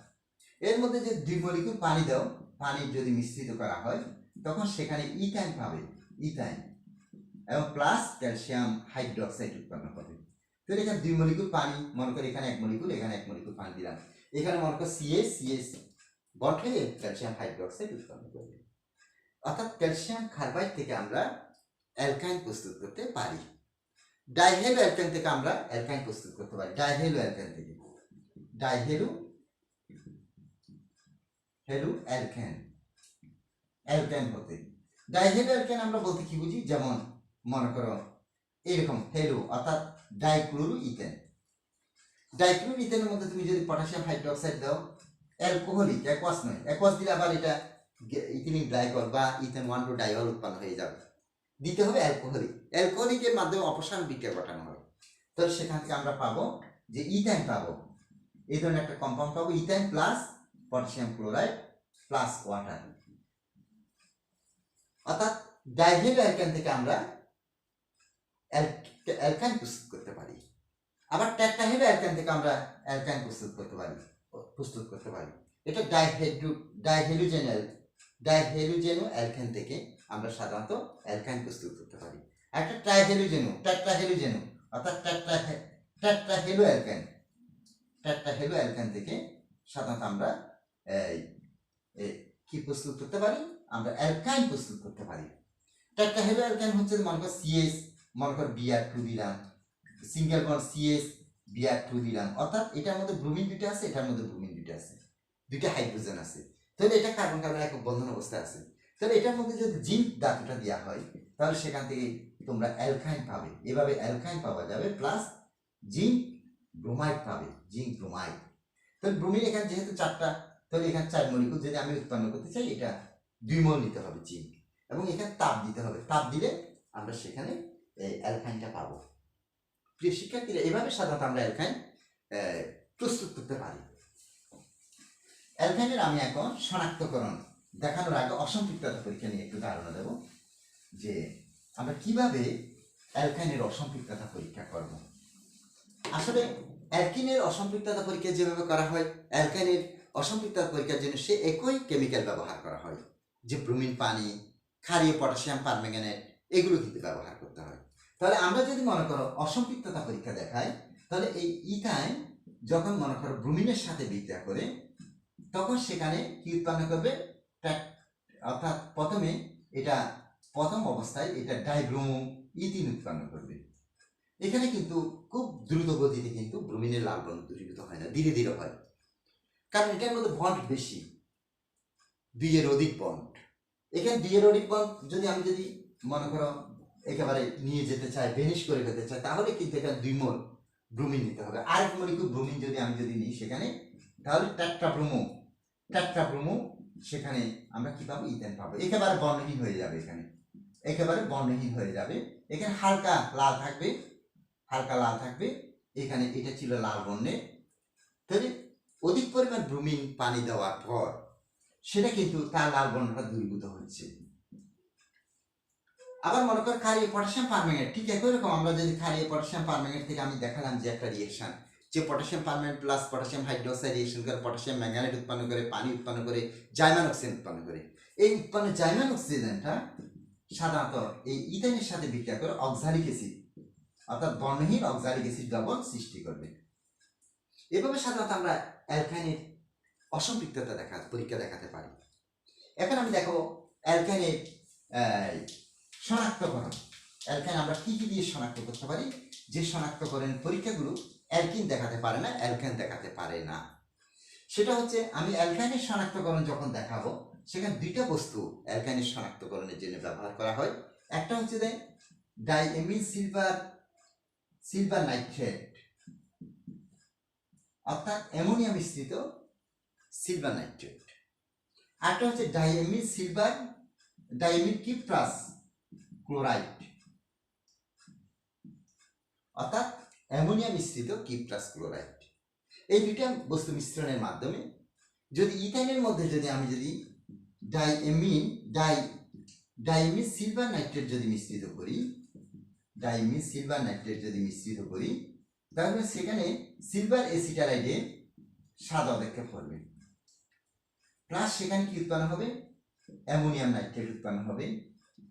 এর মধ্যে যে 2 মলিকুল পানি দাও, পানি যদি মিশ্রিত করা হয় তখন সেখানে ইথাইন পাবে, ইথাইন এবং প্লাস ক্যালসিয়াম হাইড্রোক্সাইড উৎপন্ন হবে। তো এখানে 2 মলিকুল পানি, মনে করি এখানে 1 মলিকুল, এখানে 1 মলিকুল পানি দিলাম, এখানে মনে করি সিএস বন্ড হয়ে ক্যালসিয়াম হাইড্রোক্সাইড উৎপন্ন করবে। অর্থাৎ ক্যালসিয়াম কার্বাইড থেকে আমরা অ্যালকাইন প্রস্তুত করতে পারি। ডাইহেলো অ্যালকাইন থেকে আমরা অ্যালকাইন প্রস্তুত করতে পারি। ডাইহেলো অ্যালকাইন থেকে অ্যালকাইন হতে ডাইহেলো অ্যালকাইন আমরা বলতে কি বুঝি, যেমন মনে করো এরকম হেলো, অর্থাৎ ডাইক্লোরো ইথেন। ডাইক্লোরো ইথেনের মধ্যে তুমি যদি পটাশিয়াম হাইড্রোক্সাইড দাও, অ্যালকোহলিক, অ্যাকোয়াস নয়, অ্যাকোয়াস দিলে আবার এটা ইথিলিন গ্লাইকল বা ইথেন 1,2 ডাইল উৎপন্ন হয়ে যাবে। দিতে হবে অ্যালকোহলিকের মাধ্যমে অপসারণ বিক্রিয়া ঘটানো হয়। তো সেখান থেকে আমরা পাবো যে ইথাইন পাবো, এই ধরনের একটা কম্পাউন্ড পাবো, ethyne plus potassium chloride plus water. অর্থাৎ ডাইহেলো অ্যালকাইন থেকে আমরা অ্যালকাইন প্রস্তুত করতে পারি। আবার টেট্রাহেলো অ্যালকাইন থেকে আমরা অ্যালকাইন প্রস্তুত করতে পারি। এটা ডাইহেলুজেনো অ্যালকাইন থেকে আমরা সাধারণত অ্যালকাইন প্রস্তুত করতে পারি। একটা টেট্রাহেলুজেনো অর্থাৎ টেট্রাহেলো অ্যালকাইন থেকে সাধারণত আমরা কি প্রস্তুত করতে পারি? আমরা অ্যালকাইন প্রস্তুত করতে পারি। টেট্রাহেলো অ্যালকাইন হচ্ছে মনে কর সিএস, মনে কর Br2 দিলাম, single bond CS BR two দিলাম, অর্থাৎ এটার মধ্যে ব্রোমিন দুইটা আছে, এটার মধ্যে ব্রোমিন দুইটা আছে, দুইটা হাইড্রোজেন আছে, তাহলে এটা কার্বন কার্বন একক বন্ধন অবস্থায় আছে। তাহলে এটার মধ্যে যদি জিঙ্ক ধাতুটা দেওয়া হয় তাহলে সেখান থেকে তোমরা অ্যালকাইন পাবে, এভাবে অ্যালকাইন পাওয়া যাবে, প্লাস জিঙ্ক ব্রোমাইড পাবে, জিঙ্ক ব্রোমাইড। তাহলে ব্রোমিন এখানে যেহেতু চারটা, তাহলে এখানে 4 মলিকুল যদি আমি উৎপন্ন করতে চাই, এটা 2 মোল নিতে হবে জিঙ্ক, এবং এখানে তাপ দিতে হবে, তাপ দিলে আমরা সেখানে এই অ্যালকাইনটা পাবো। প্রিয় শিক্ষার্থীরা, এভাবে সাধারণত আমরা অ্যালকাইন প্রস্তুত করতে পারি। অ্যালকাইনের আমি এখন শনাক্তকরণ দেখানোর আগে অসম্পৃক্ততা পরীক্ষা নিয়ে একটু ধারণা দেব, যে আমরা কিভাবে অ্যালকাইনের অসম্পৃক্ততা পরীক্ষা করব। আসলে অ্যালকিনের অসম্পৃক্ততা পরীক্ষা যেভাবে করা হয়, অ্যালকাইনের অসম্পৃক্ততা পরীক্ষার জন্য সে একই কেমিক্যাল ব্যবহার করা হয়, যে ব্রোমিন পানি, ক্ষারীয় পটাশিয়াম পারম্যাঙ্গানেট, এগুলো কিন্তু ব্যবহার করতে হয়। তাহলে আমরা যদি মনে করো অসম্পৃক্ততা পরীক্ষা দেখাই, তাহলে এই ইথাইন যখন মনে করো ব্রোমিনের সাথে বিক্রিয়া করে, তখন সেখানে কি উৎপন্ন করবে, অর্থাৎ প্রথমে এটা প্রথম অবস্থায় এটা ডাইব্রোমো ইথিন উৎপন্ন করবে। এখানে কিন্তু খুব দ্রুত গতিতে কিন্তু ব্রোমিনের লাল বর্ণ দূরীভূত হয় না, ধীরে ধীরে হয়, কারণ এটার মধ্যে বন্ড বেশি, 2 এর অধিক বন্ড। এখানে 2 এর অধিক বন্ড যদি আমি মনে করো একেবারে নিয়ে যেতে চাই, ভেনিশ করে ফেলতে চাই, তাহলে কিন্তু এখানে 2 মোল ব্রোমিন নিতে হবে। আরেক মলিকুল ব্রোমিন যদি আমি নিই সেখানে, তাহলে টেট্রাব্রোমো সেখানে আমরা কি পাবো, ইথেন পাবো। একেবারে বর্ণহীন হয়ে যাবে, এখানে একেবারে বর্ণহীন হয়ে যাবে। এখানে হালকা লাল থাকবে, হালকা লাল থাকবে, এখানে এটা ছিল লাল বর্ণে। তাহলে অধিক পরিমাণ ব্রোমিন পানি দেওয়ার পর সেটা কিন্তু তার লাল বর্ণটা দূরীভূত হচ্ছে। আবার মনে কর ক্ষারীয় পটাশিয়াম পারম্যাঙ্গানেট, ঠিক একই রকম আমরা যদি ক্ষারীয় পটাশিয়াম পারম্যাঙ্গানেট থেকে আমি দেখালাম যে একটা রিয়েকশন, যে potassium permanganate plus potassium hydroxide reaction করে পটাশিয়াম ম্যাঙ্গানেট উৎপন্ন করে, পানি উৎপন্ন করে, জাইমান অক্সিজেন উৎপন্ন করে। এই উৎপন্ন জাইমান অক্সিজেনটা সাধারণত এই ইথেনের সাথে বিক্রিয়া করে অক্সালিক অ্যাসিড, অর্থাৎ বর্ণহীন অক্সালিক অ্যাসিড দ্রবণ সৃষ্টি করবে। এভাবে সাধারণত আমরা অ্যালকাইনের অসম্পৃক্ততা পরীক্ষা দেখাতে পারি। এখন আমি দেখাবো অ্যালকাইনের শনাক্তকরণ। অ্যালকাইন আমরা কি কি দিয়ে শনাক্ত করতে পারি, যে শনাক্তকরণ পরীক্ষাগুলো অ্যালকিন দেখাতে পারে না, অ্যালকাইন দেখাতে পারে না। সেটা হচ্ছে, আমি অ্যালকাইনের শনাক্তকরণ যখন দেখাবো, সেখানে 2টা বস্তু অ্যালকাইনের শনাক্তকরণের জন্য ব্যবহার করা হয়। একটা হচ্ছে ডাইএমিল সিলভার নাইট্রেট, অর্থাৎ অ্যামোনিয়া মিশ্রিত সিলভার নাইট্রেট। আরেকটা হচ্ছে ডাইএমিল কিপ্রাস ক্লোরাইড, অর্থাৎ অ্যামোনিয়া মিশ্রিত কিপ্রাস ক্লোরাইড। এই 2টা বস্তু মিশ্রণের মাধ্যমে যদি ইথাইনের মধ্যে আমি ডাইমিল সিলভার নাইট্রেট মিশ্রিত করি, তাহলে সেখানে সিলভার এসিটালাইডে স্বাদ অপেক্ষা করবে, প্লাস সেখানে কি উৎপন্ন হবে, অ্যামোনিয়াম নাইট্রেট উৎপন্ন হবে,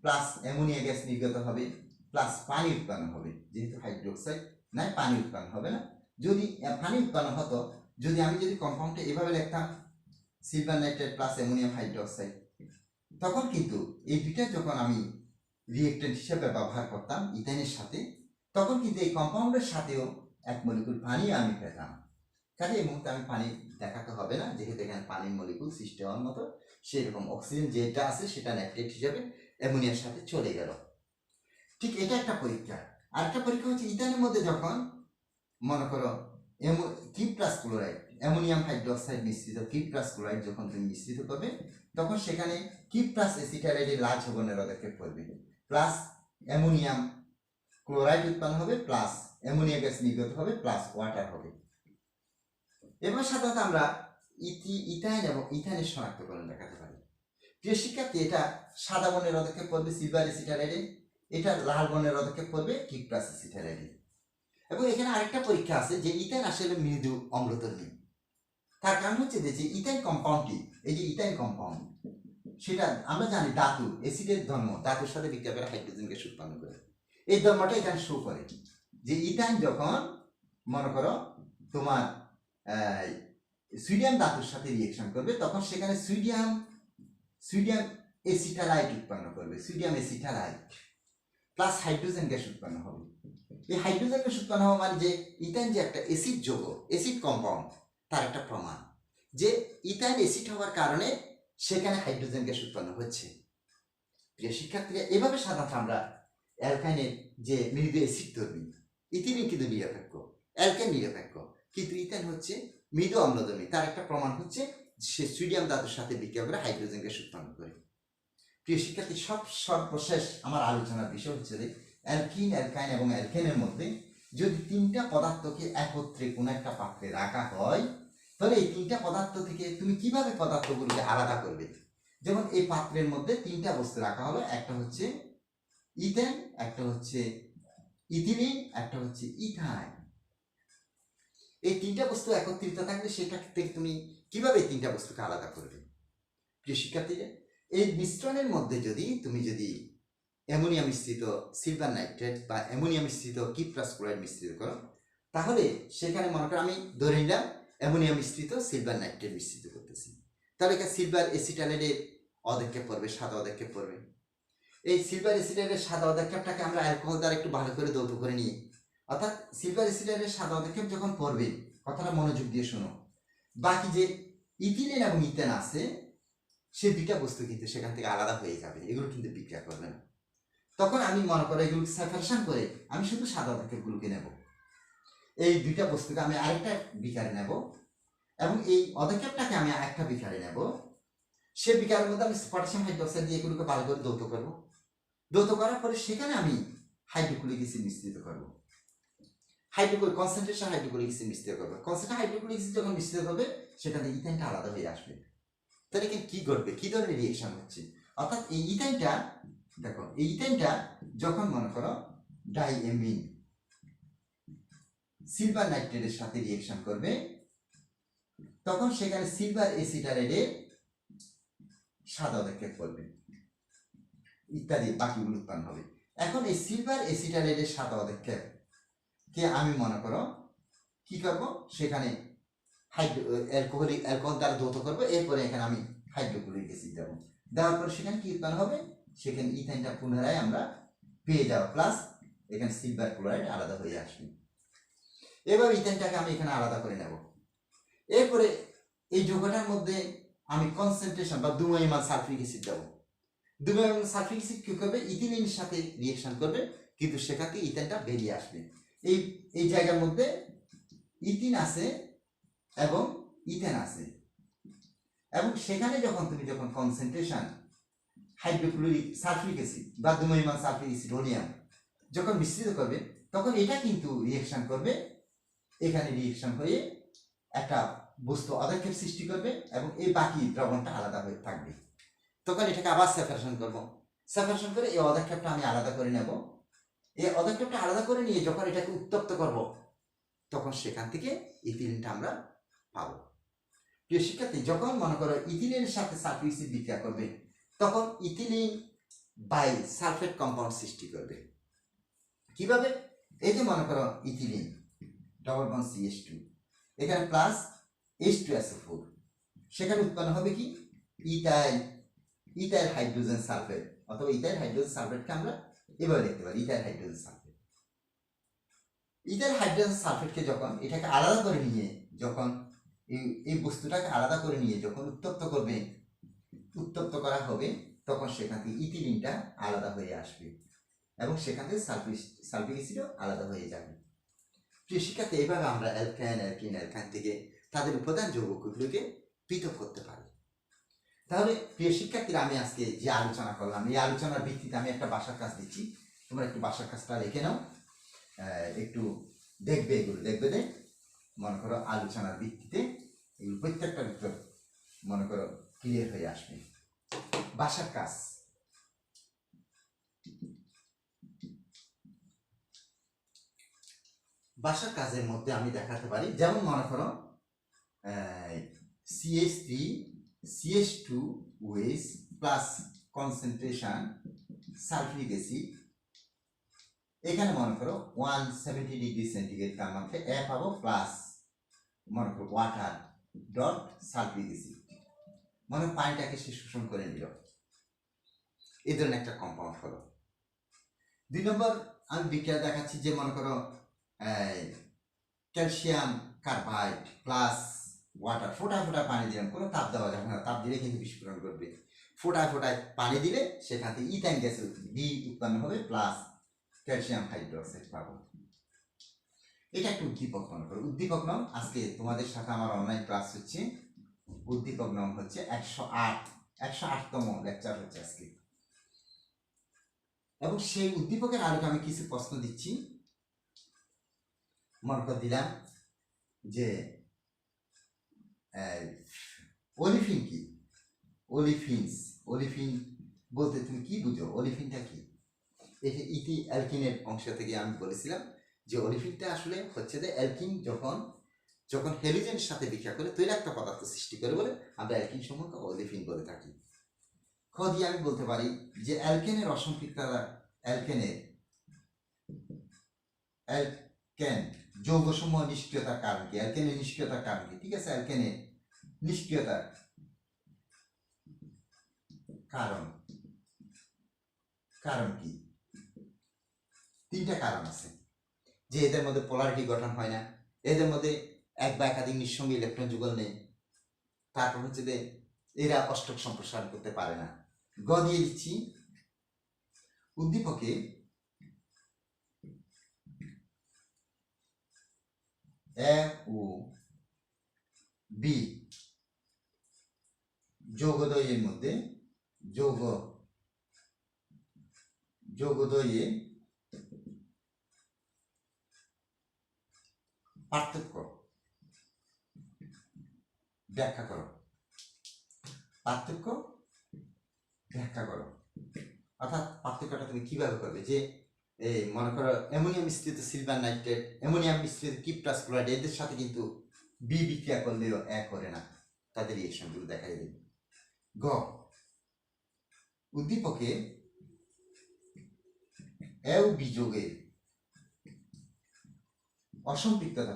প্লাস অ্যামোনিয়া গ্যাস নির্গত হবে, প্লাস পানি উৎপন্ন হবে। যেহেতু হাইড্রোক্সাইড নাই, পানি উৎপন্ন হবে না। যদি পানি উৎপন্ন হতো, আমি কম্পাউন্ডটা এভাবে লিখতাম, silver nitrate plus ammonium hydroxide, তখন কিন্তু এই 2টা যখন আমি রিয়েক্টেন্ট হিসেবে ব্যবহার করতাম ইথেনের সাথে, তখন কিন্তু এই কম্পাউন্ডের সাথেও 1 মলিকুল পানি আমি পেতাম। কাজে এই মুহূর্তে আমি পানি দেখাতে হবে না, যেহেতু এখানে পানির মলিকুল সৃষ্টি হওয়ার মতো, সেরকম অক্সিজেন যেটা আছে সেটা নাইট্রেট হিসেবে অ্যামোনিয়ার সাথে চলে গেল। ঠিক এটা একটা পরীক্ষা। আরেকটা পরীক্ষা হচ্ছে, ইথানের মধ্যে যখন মনে করো কিপ্রাস ক্লোরাইড, অ্যামোনিয়াম হাইড্রোক্সাইড মিশ্রিত কিপ্রাস ক্লোরাইড যখন তুমি মিশ্রিত করবে, তখন সেখানে কিপ্রাস এসিটালাইডের লাল ছবনের পদক্ষেপ করবে, প্লাস অ্যামোনিয়াম ক্লোরাইড উৎপন্ন হবে, প্লাস অ্যামোনিয়া গ্যাস নির্গত হবে, প্লাস ওয়াটার হবে। এবার সাধারণত আমরা ইথাইন এবং ইথানের শনাক্তকরণ দেখাতে পারি। প্রিয় শিক্ষার্থী, এটা সাদা বর্ণের পদক্ষেপ করবে সিলভার এসিটালাইডে, এটা লাল বর্ণের পদক্ষেপ করবে কিপ্রাস এসিটালাইডে। এবং এখানে আরেকটা পরীক্ষা আছে, যে ইথাইন আসলে মৃদু অম্লতরল। তার কারণ হচ্ছে যে ইথাইন কম্পাউন্ডটি, এই যে ইথাইন কম্পাউন্ড, সেটা আমরা জানি ধাতু, অ্যাসিডের ধর্ম ধাতুর সাথে বিক্রিয়া করে হাইড্রোজেন গ্যাস উৎপন্ন করে। এই ধর্মটা এখানে শো করে, যে ইথাইন যখন মনে করো তোমার সোডিয়াম ধাতুর সাথে রিয়েকশন করবে, তখন সেখানে সোডিয়াম এসিটালাইট উৎপন্ন করবে, সোডিয়াম এসিটালাইট প্লাস হাইড্রোজেন গ্যাস উৎপন্ন হবে। এই হাইড্রোজেন গ্যাস উৎপন্ন হওয়া মানে যে ইথাইন যে একটা অ্যাসিড যৌগ, অ্যাসিড কম্পাউন্ড, তার একটা প্রমাণ যে ইথাইন অ্যাসিড হওয়ার কারণে সেখানে হাইড্রোজেন গ্যাস উৎপন্ন হচ্ছে। প্রিয় শিক্ষার্থীরা, এভাবে সাধারণত আমরা অ্যালকাইনের যে মৃদু অ্যাসিড ধর্মী, ইথিলিন কিন্তু নিরপেক্ষ, অ্যালকাইন নিরপেক্ষ, কিন্তু ইথাইন হচ্ছে মৃদু অম্লধর্মী। তার একটা প্রমাণ হচ্ছে সে সোডিয়াম ধাতুর সাথে বিক্রিয়া করে হাইড্রোজেন গ্যাস উৎপন্ন করে। প্রিয় শিক্ষার্থী, সর্বশেষ আমার আলোচনার বিষয় হচ্ছে যে অ্যালকিন, অ্যালকাইন এবং অ্যালকেনের মধ্যে যদি তিনটা পদার্থকে একত্রে কোনো একটা পাত্রে রাখা হয়, তাহলে এই তিনটা পদার্থ থেকে তুমি কিভাবে পদার্থগুলোকে আলাদা করবে। যেমন এই পাত্রের মধ্যে তিনটা বস্তু রাখা হলো, একটা হচ্ছে ইথেন, একটা হচ্ছে ইথিলিন, একটা হচ্ছে ইথাইন। এই তিনটা বস্তু একত্রিত থাকলে সেটা থেকে তুমি কিভাবে এই তিনটা বস্তুকে আলাদা করবে। প্রিয় শিক্ষার্থীরা, এই মিশ্রণের মধ্যে তুমি যদি অ্যামোনিয়া মিশ্রিত সিলভার নাইট্রেট বা অ্যামোনিয়া মিশ্রিত কিপ্রাস ক্লোরাইড মিশ্রিত করো, তাহলে সেখানে মনে করো আমি ধরে নিলাম অ্যামোনিয়া মিশ্রিত সিলভার নাইট্রেট মিশ্রিত করতেছি, তাহলে এখানে সিলভার অ্যাসিটালেটের অধক্ষেপ পড়বে, সাদা অধক্ষেপ পড়বে। এই সিলভার অ্যাসিটালেটের সাদা অধক্ষেপটাকে আমরা অ্যালকোহল দ্বারা একটু ভালো করে দৌত করে নিই, অর্থাৎ সিলভার অ্যাসিটালেটের সাদা অধক্ষেপ যখন পড়বে, কথাটা মনোযোগ দিয়ে শোনো, বাকি যে ইথিলিন এবং ইথেন আছে সে দুইটা বস্তু কিন্তু সেখান থেকে আলাদা হয়ে যাবে, এগুলো কিন্তু বিক্রিয়া করবে না। তখন আমি মনে করো এগুলোকে সেপারেশন করে আমি শুধু সাদা অধক্ষেপগুলোকে নেব, এই দুইটা বস্তুকে আমি আরেকটা বিকারে নেব এবং এই অধক্ষেপটাকে আমি আরেকটা বিকারে নেব। সে বিকারের মধ্যে আমি পটাশিয়াম হাইড্রোক্সাইড দিয়ে এগুলোকে ভালো করে দৌত করব। দৌত করার পরে সেখানে আমি হাইড্রোক্লোরিক অ্যাসিড মিশ্রিত করব, কনসেন্ট্রেশন হাইড্রোক্লোরিক অ্যাসিড মিশ্রিত করব। কনসেন্ট্রেশন হাইড্রোক্লোরিক অ্যাসিড যখন মিশ্রিত হবে সেখান থেকে ইথাইনটা আলাদা হয়ে আসবে। তাহলে কি ঘটবে, কি ধরনের রিয়েকশন হচ্ছে, অর্থাৎ এই ইথাইনটা, দেখো এই ইথাইনটা যখন মনে করো ডাইএমিন সিলভার নাইট্রেটের সাথে রিয়েকশন করবে, তখন সেখানে সিলভার অ্যাসিটালেটের সাদা অধক্ষেপ করবে ইত্যাদি বাকিগুলো উৎপন্ন হবে। এখন এই সিলভার অ্যাসিটালেটের সাদা অধক্ষেপ কে আমি মনে করো কি করব, সেখানে অ্যালকোহল দ্বারা ধৌত করবো, এরপরে এখানে আমি হাইড্রোক্লোরিক অ্যাসিড দেবো, দেওয়ার পরে সেখানে কি উৎপন্ন হবে, সেখানে ইথাইনটা পুনরায় আমরা পেয়ে যাবো, প্লাস এখানে সিলভার ক্লোরাইড আলাদা হয়ে আসবে। এবার ইথাইনটাকে আমি এখানে আলাদা করে নেব। এরপরে এই যৌগটার মধ্যে আমি কনসেন্ট্রেশন বা দুমোইমান সালফিক অ্যাসিড দেবো। দুমোইমান সালফিক অ্যাসিড কি করবে, ইথিলিনের সাথে রিয়েকশন করবে, কিন্তু সেখান থেকে ইথাইনটা বেরিয়ে আসবে। এই জায়গার মধ্যে ইথিন আছে এবং ইথেন আছে, এবং সেখানে যখন কনসেন্ট্রেশন হাইড্রোক্লোরিক সালফিক অ্যাসিড বা দুমোইমান সালফিক অ্যাসিড সোডিয়াম যখন মিশ্রিত করবে, তখন এটা কিন্তু রিয়েকশন করবে, এখানে রিয়েকশন হয়ে একটা বস্তু অধক্ষেপ সৃষ্টি করবে এবং এই বাকি দ্রবণটা আলাদা হয়ে থাকবে। তখন এটাকে আবার সেপারেশন করব, সেপারেশন করে এই অধক্ষেপটা আমি আলাদা করে নেব। এই অধক্ষেপটা আলাদা করে নিয়ে যখন এটাকে উত্তপ্ত করব, তখন সেখান থেকে ইথিলিনটা আমরা পাবো। প্রিয় শিক্ষার্থী, যখন মনে করো ইথিলিনের সাথে সালফিক অ্যাসিড বিক্রিয়া করবে, তখন ইথিলিন বাই সালফেট কম্পাউন্ড সৃষ্টি করবে। কিভাবে, এই যে মনে করো ইথিলিন ডবল বন্ড CH2, এখানে প্লাস H2SO4, সেখানে উৎপন্ন হবে কি ইথাইল হাইড্রোজেন সালফেট, অথবা ইথাইল হাইড্রোজেন সালফেটকে আমরা এভাবে দেখতে পারি, ethyl hydrogen sulphate. Ethyl hydrogen সালফেটকে যখন এটাকে আলাদা করে নিয়ে, যখন এই বস্তুটাকে আলাদা করে নিয়ে যখন উত্তপ্ত করা হবে, তখন সেখান থেকে ইথিলিনটা আলাদা হয়ে আসবে এবং সেখান থেকে সালফিক অ্যাসিডও আলাদা হয়ে যাবে। প্রিয় শিক্ষার্থী, এইভাবে আমরা অ্যালকাইন, অ্যালকিন, অ্যালকাইন থেকে তাদের উপাদান যৌগগুলোকে পৃথক করতে পারি। তাহলে প্রিয় শিক্ষার্থীরা, আমি আজকে যে আলোচনা করলাম, এই আলোচনার ভিত্তিতে আমি একটা বাসার কাজ দিচ্ছি, তোমরা একটু বাসার কাজটা লিখে নাও, একটু দেখবে, এগুলো দেখবে যে মনে করো আলোচনার ভিত্তিতে এগুলো প্রত্যেকটার উত্তর মনে করো ক্লিয়ার হয়ে আসবে। বাসার কাজ, বাসার কাজের মধ্যে আমি দেখাতে পারি, যেমন মনে করো CH3 CH2 OH plus concentration সালফিক acid, এখানে মনে করো 170 ডিগ্রি সেন্টিগ্রেড তাপমাত্রায় পাবো, প্লাস মনে করো ওয়াটার ডট সালফিক অ্যাসিড, মনে পানিটাকে সে শোষণ করে নিল, এই ধরনের একটা কম্পাউন্ড হলো। 2 নম্বর আমি বিক্রিয়া দেখাচ্ছি যে মনে করো ক্যালসিয়াম কার্বাইড প্লাস ওয়াটার, ফোটায় ফোটায় পানি দিলাম, কোনো তাপ দেওয়া যাবে না, তাপ দিলে কিন্তু বিস্ফোরণ করবে। ফোটায় ফোটায় পানি দিলে সেখান থেকে ইথাইন গ্যাস বি উৎপন্ন হবে প্লাস ক্যালসিয়াম হাইড্রোক্সাইড পাবো। এটা একটা উদ্দীপক মনে করো। উদ্দীপক নাম আজকে তোমাদের সাথে আমার অনলাইন ক্লাস হচ্ছে, উদ্দীপক নাম হচ্ছে 108তম লেকচার হচ্ছে আজকে। এবং সেই উদ্দীপকের আলোকে আমি কিছু প্রশ্ন দিচ্ছি। মনে করে দিলাম যে অলিফিন কি? অলিফিন বলতে তুমি কি বুঝো? অলিফিনটা কি? ইথি অ্যালকিনের অংশ থেকে আমি বলেছিলাম যে অলিফিনটা আসলে হচ্ছে যে অ্যালকিন যখন হেলোজেনের সাথে বিক্রিয়া করে তৈলাক্ত পদার্থ সৃষ্টি করে বলে আমরা অ্যালকিন সমূহকে অলিফিন বলে থাকি। খ দিয়ে আমি বলতে পারি যে অ্যালকেনের অসম্পৃক্ততা, অ্যালকেন যৌগসমূহ নিষ্ক্রিয়তার কারণ কি? অ্যালকেনের নিষ্ক্রিয়তার কারণ কি? ঠিক আছে, অ্যালকেনের নিষ্ক্রিয়তার কারণ কি? তিনটা কারণ আছে। যে এদের মধ্যে পোলারিটি গঠন হয় না, এদের মধ্যে এক বা একাধিক নিঃসঙ্গী ইলেকট্রন যুগল নেই, তারপর হচ্ছে যে এরা অষ্টক সম্প্রসারণ করতে পারে না। গ দিয়ে দিচ্ছি উদ্দীপকে এ ও বি যৌগদ্বয়ের মধ্যে যৌগদ্বয়ে পার্থক্য ব্যাখ্যা করো। অর্থাৎ পার্থক্যটা তুমি কিভাবে করবে? যে মনে করো অ্যামোনিয়াম মিশ্রিত সিলভার নাইট্রেট, অ্যামোনিয়াম মিশ্রিত কিপ্টাস ক্লোরাইড, এদের সাথে কিন্তু বি বিক্রিয়া করলেও এক করে না, তাদের রিয়েকশনগুলো দেখাই দেবে। গ উদ্দীপকে এ ও বি যৌগের অসম্পৃক্ততা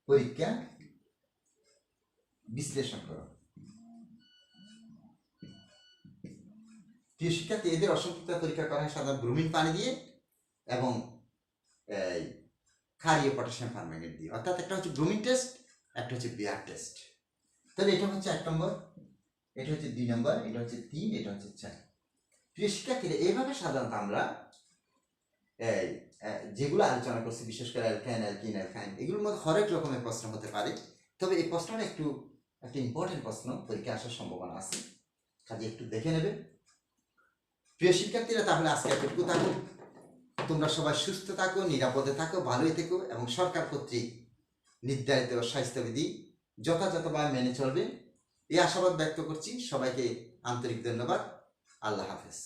পরীক্ষা বিশ্লেষণ করো। প্রিয় শিক্ষার্থী, এদের অসম্পৃক্ততা পরীক্ষা করা হয় সাধারণত ব্রোমিন পানি দিয়ে এবং ক্ষারীয় পটাশিয়াম পারম্যাঙ্গনেট দিয়ে। অর্থাৎ একটা হচ্ছে ব্রোমিন টেস্ট, একটা হচ্ছে বিয়ার টেস্ট। তাহলে এটা হচ্ছে 1 নম্বর, এটা হচ্ছে 2 নম্বর, এটা হচ্ছে 3, এটা হচ্ছে 4। প্রিয় শিক্ষার্থীরা, এইভাবে সাধারণত আমরা যেগুলো আলোচনা করছি, বিশেষ করে অ্যালকেন, অ্যালকিন, অ্যালকাইন, এগুলোর মধ্যে হরেক রকমের প্রশ্ন হতে পারে। তবে এই প্রশ্নটা একটা ইম্পর্টেন্ট প্রশ্ন, পরীক্ষা আসার সম্ভাবনা আছে, কাজে একটু দেখে নেবে। প্রিয় শিক্ষার্থীরা, তাহলে আজকে এতটুকু থাকো। তোমরা সবাই সুস্থ থাকো, নিরাপদে থাকো, ভালোই থেকো এবং সরকার কর্তৃক নির্ধারিত স্বাস্থ্যবিধি যথাযথভাবে মেনে চলবে, এই আশাবাদ ব্যক্ত করছি। সবাইকে আন্তরিক ধন্যবাদ। আল্লাহ হাফেজ।